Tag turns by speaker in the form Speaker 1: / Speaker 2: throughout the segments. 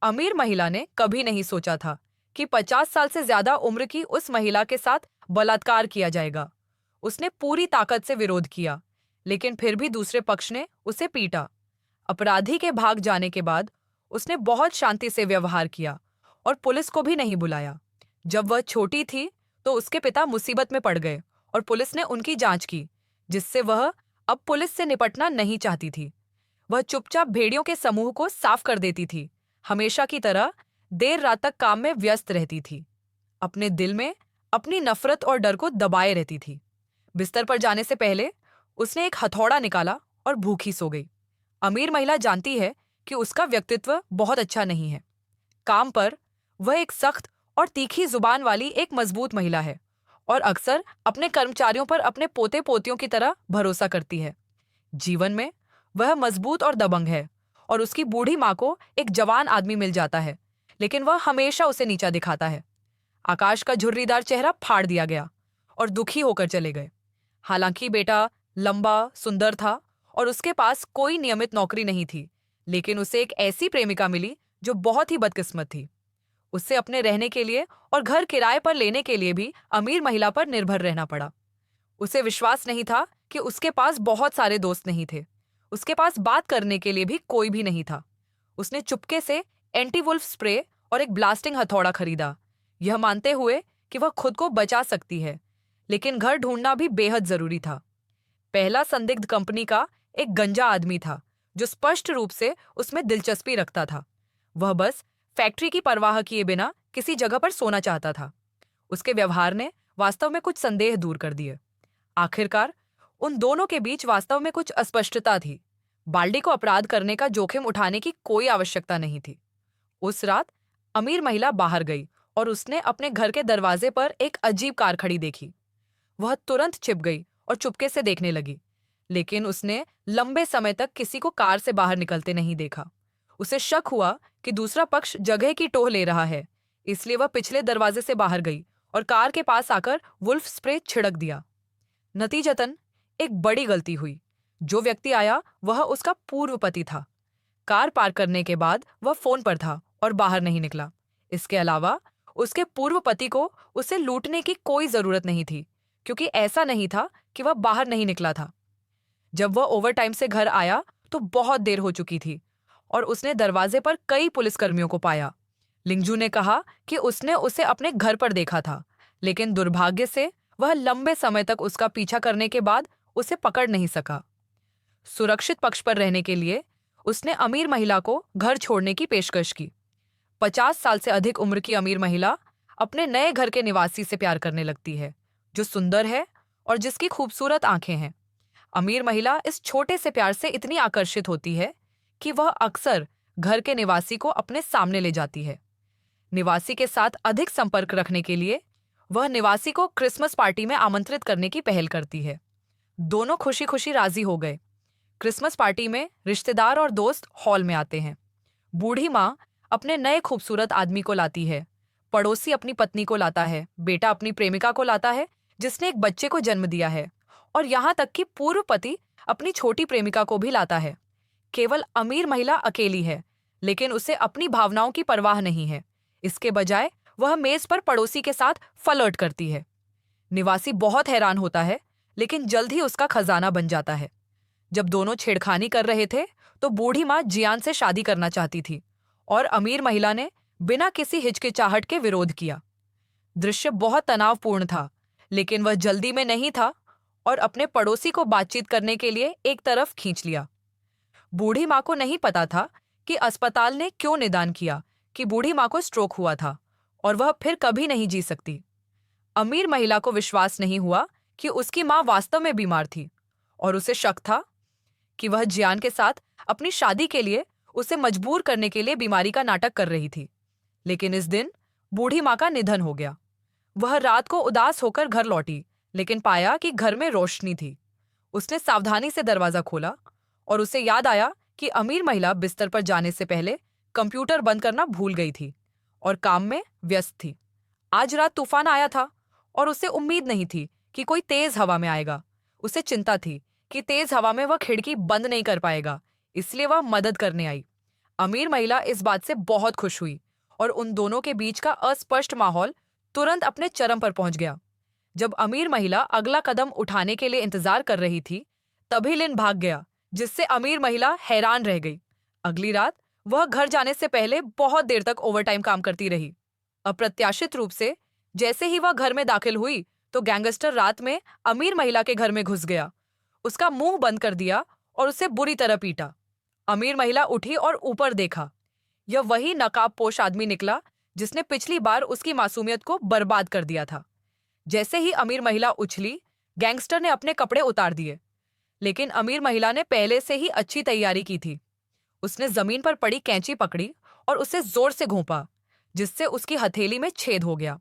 Speaker 1: अमीर महिला ने कभी नहीं सोचा था कि 50 साल से ज्यादा उम्र की उस महिला के साथ बलात्कार किया जाएगा। उसने पूरी ताकत से विरोध किया, लेकिन फिर भी दूसरे पक्ष ने उसे पीटा। अपराधी के भाग जाने के बाद उसने बहुत शांति से व्यवहार किया और पुलिस को भी नहीं बुलाया। जब वह छोटी थी तो उसके पिता मुसीबत में पड़ गए और पुलिस ने उनकी जांच की, जिससे वह अब पुलिस से निपटना नहीं चाहती थी। वह चुपचाप भेड़ियों के समूह को साफ कर देती थी, हमेशा की तरह देर रात तक काम में व्यस्त रहती थी। अपने दिल में अपनी नफरत और डर को दबाए रहती थी। बिस्तर पर जाने से पहले उसने एक हथौड़ा निकाला और भूखी सो गई। अमीर महिला जानती है कि उसका व्यक्तित्व बहुत अच्छा नहीं है। काम पर वह एक सख्त और तीखी जुबान वाली एक मजबूत महिला है और अक्सर अपने कर्मचारियों पर अपने पोते पोतियों की तरह भरोसा करती है। जीवन में वह मजबूत और दबंग है और उसकी बूढ़ी माँ को एक जवान आदमी मिल जाता है, लेकिन वह हमेशा उसे नीचा दिखाता है। आकाश का झुर्रीदार चेहरा फाड़ दिया गया और दुखी होकर चले गए। हालांकि बेटा लंबा, सुंदर था और उसके पास कोई नियमित नौकरी नहीं थी, लेकिन उसे एक ऐसी प्रेमिका मिली जो बहुत ही बदकिस्मत थी। उससे अपने रहने के लिए और घर किराए पर लेने के लिए भी अमीर महिला पर निर्भर रहना पड़ा। उसे विश्वास नहीं था कि उसके पास बहुत सारे दोस्त नहीं थे। उसके पास बात करने के लिए भी कोई भी नहीं था। उसने चुपके से एंटी वुल्फ स्प्रे और एक ब्लास्टिंग हथौड़ा खरीदा, यह मानते हुए कि वह खुद को बचा सकती है, लेकिन घर ढूंढना भी बेहद जरूरी था। पहला संदिग्ध कंपनी का एक गंजा आदमी था जो स्पष्ट रूप से उसमें दिलचस्पी रखता था। वह बस फैक्ट्री की परवाह किए बिना किसी जगह पर सोना चाहता था। उसके व्यवहार ने वास्तव में कुछ संदेह दूर कर दिए। आखिरकार उन दोनों के बीच वास्तव में कुछ अस्पष्टता थी। बाल्डी को अपराध करने का जोखिम उठाने की कोई आवश्यकता नहीं थी। उस रात अमीर महिला बाहर गई और उसने अपने घर के दरवाजे पर एक अजीब कार खड़ी देखी। वह तुरंत छिप गई और चुपके से देखने लगी, लेकिन उसने लंबे समय तक किसी को कार से बाहर निकलते नहीं देखा। उसे शक हुआ कि दूसरा पक्ष जगह की टोह ले रहा है, इसलिए वह पिछले दरवाजे से बाहर गई और कार के पास आकर वुल्फ स्प्रे छिड़क दिया। नतीजतन एक बड़ी गलती हुई। जो व्यक्ति आया वह उसका पूर्व पति था। कार पार्क करने के बाद वह फोन पर था और बाहर नहीं निकला। इसके अलावा उसके पूर्व पति को उसे लूटने की कोई जरूरत नहीं थी, क्योंकि ऐसा नहीं था कि वह बाहर नहीं निकला था। जब वह ओवरटाइम से घर आया तो बहुत देर हो चुकी थी और उसने दरवाजे पर कई पुलिसकर्मियों को पाया। लिंगजू ने कहा कि उसने उसे अपने घर पर देखा था, लेकिन दुर्भाग्य से वह लंबे समय तक उसका पीछा करने के बाद उसे पकड़ नहीं सका। सुरक्षित पक्ष पर रहने के लिए उसने अमीर महिला को घर छोड़ने की पेशकश की। 50 साल से अधिक उम्र की अमीर महिला अपने नए घर के निवासी से प्यार करने लगती है, जो सुंदर है और जिसकी खूबसूरत आंखें हैं। अमीर महिला इस छोटे से प्यार से इतनी आकर्षित होती है कि वह अक्सर घर के निवासी को अपने सामने ले जाती है। निवासी के साथ अधिक संपर्क रखने के लिए वह निवासी को क्रिसमस पार्टी में आमंत्रित करने की पहल करती है। दोनों खुशी खुशी राजी हो गए। क्रिसमस पार्टी में रिश्तेदार और दोस्त हॉल में आते हैं। बूढ़ी माँ अपने नए खूबसूरत आदमी को लाती है, पड़ोसी अपनी पत्नी को लाता है, बेटा अपनी प्रेमिका को लाता है जिसने एक बच्चे को जन्म दिया है, और यहाँ तक कि पूर्व पति अपनी छोटी प्रेमिका को भी लाता है। केवल अमीर महिला अकेली है, लेकिन उसे अपनी भावनाओं की परवाह नहीं है। इसके बजाय वह मेज पर पड़ोसी के साथ फ्लर्ट करती है। निवासी बहुत हैरान होता है, लेकिन जल्द ही उसका खजाना बन जाता है। जब दोनों छेड़खानी कर रहे थे तो बूढ़ी माँ जियान से शादी करना चाहती थी और अमीर महिला ने बिना किसी हिचकिचाहट के विरोध किया। दृश्य बहुत तनावपूर्ण था, लेकिन वह जल्दी में नहीं था और अपने पड़ोसी को बातचीत करने के लिए एक तरफ खींच लिया। बूढ़ी माँ को नहीं पता था कि अस्पताल ने क्यों निदान किया कि बूढ़ी माँ को स्ट्रोक हुआ था और वह फिर कभी नहीं जी सकती। अमीर महिला को विश्वास नहीं हुआ कि उसकी माँ वास्तव में बीमार थी और उसे शक था कि वह जियान के साथ अपनी शादी के लिए उसे मजबूर करने के लिए बीमारी का नाटक कर रही थी। लेकिन इस दिन बूढ़ी माँ का निधन हो गया। वह रात को उदास होकर घर लौटी, लेकिन पाया कि घर में रोशनी थी। उसने सावधानी से दरवाजा खोला और उसे याद आया कि अमीर महिला बिस्तर पर जाने से पहले कंप्यूटर बंद करना भूल गई थी और काम में व्यस्त थी। आज रात तूफान आया था और उसे उम्मीद नहीं थी कि कोई तेज हवा में आएगा। उसे चिंता थी कि तेज हवा में वह खिड़की बंद नहीं कर पाएगा, इसलिए वह मदद करने आई। अमीर महिला इस बात से बहुत खुश हुई और उन दोनों के बीच का अस्पष्ट माहौल तुरंत अपने चरम पर पहुंच गया। जब अमीर महिला अगला कदम उठाने के लिए इंतजार कर रही थी, तभी लिन भाग गया, जिससे अमीर महिला हैरान रह गई। अगली रात वह घर जाने से पहले बहुत देर तक ओवरटाइम काम करती रही। अप्रत्याशित रूप से जैसे ही वह घर में दाखिल हुई, तो गैंगस्टर रात में अमीर महिला के घर में घुस गया, उसका मुंह बंद कर दिया और उसे बुरी तरह पीटा। अमीर महिला उठी और ऊपर देखा। यह वही नकाबपोश आदमी निकला जिसने पिछली बार उसकी मासूमियत को बर्बाद कर दिया था। जैसे ही अमीर महिला उछली, गैंगस्टर ने अपने कपड़े उतार दिए, लेकिन अमीर महिला ने पहले से ही अच्छी तैयारी की थी। उसने जमीन पर पड़ी कैंची पकड़ी और उसे जोर से घोंपा, जिससे उसकी हथेली में छेद हो गया।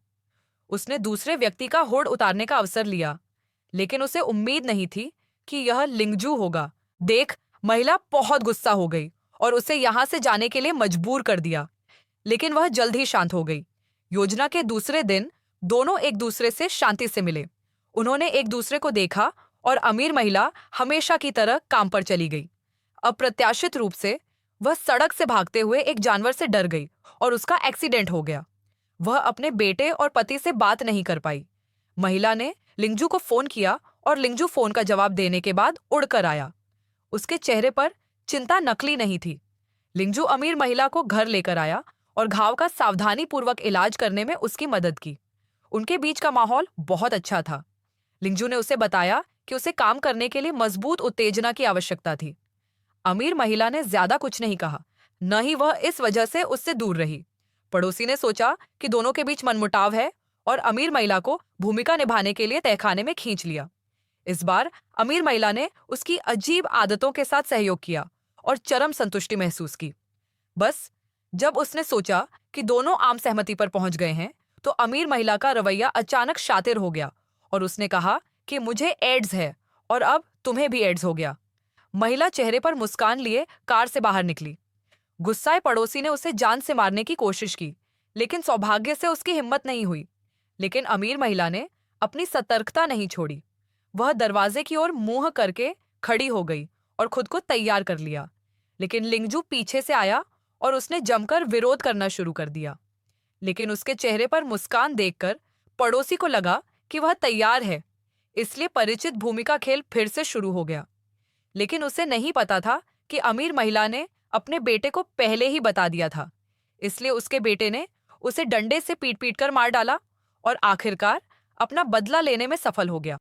Speaker 1: उसने दूसरे व्यक्ति का हुड उतारने का अवसर लिया, लेकिन उसे उम्मीद नहीं थी कि यह लिंगजू होगा। देख, महिला बहुत गुस्सा हो गई और उसे यहां से जाने के लिए मजबूर कर दिया, लेकिन वह जल्द ही शांत हो गई। योजना के दूसरे दिन दोनों एक दूसरे से शांति से मिले। उन्होंने एक दूसरे को देखा और अमीर महिला हमेशा की तरह काम पर चली गई। अप्रत्याशित रूप से वह सड़क से भागते हुए एक जानवर से डर गई और उसका एक्सीडेंट हो गया। वह अपने बेटे और पति से बात नहीं कर पाई। महिला ने लिंगजू को फोन किया और लिंगजू फोन का जवाब देने के बाद उड़कर आया। उसके चेहरे पर चिंता नकली नहीं थी। लिंगजू अमीर महिला को घर लेकर आया और घाव का सावधानीपूर्वक इलाज करने में उसकी मदद की। उनके बीच का माहौल बहुत अच्छा था। लिंगजू ने उसे बताया कि उसे काम करने के लिए मजबूत उत्तेजना की आवश्यकता थी। अमीर महिला ने ज्यादा कुछ नहीं कहा, न ही वह इस वजह से उससे दूर रही। पड़ोसी ने सोचा कि दोनों के बीच मनमुटाव है और अमीर महिला को भूमिका निभाने के लिए तहखाने में खींच लिया। इस बार अमीर महिला ने उसकी अजीब आदतों के साथ सहयोग किया और चरम संतुष्टि महसूस की। बस जब उसने सोचा कि दोनों आम सहमति पर पहुंच गए हैं, तो अमीर महिला का रवैया अचानक शातिर हो गया और उसने कहा कि मुझे एड्स है और अब तुम्हें भी एड्स हो गया। महिला चेहरे पर मुस्कान लिए कार से बाहर निकली। गुस्साए पड़ोसी ने उसे जान से मारने की कोशिश की, लेकिन सौभाग्य से उसकी हिम्मत नहीं हुई। लेकिन अमीर महिला ने अपनी सतर्कता नहीं छोड़ी। वह दरवाजे की ओर मुंह करके खड़ी हो गई और खुद को तैयार कर लिया। लेकिन लिंगजू पीछे से आया और उसने जमकर विरोध करना शुरू कर दिया। लेकिन उसके चेहरे पर मुस्कान देखकर पड़ोसी को लगा कि वह तैयार है, इसलिए परिचित भूमिका खेल फिर से शुरू हो गया। लेकिन उसे नहीं पता था कि अमीर महिला ने अपने बेटे को पहले ही बता दिया था, इसलिए उसके बेटे ने उसे डंडे से पीट पीट कर मार डाला और आखिरकार अपना बदला लेने में सफल हो गया।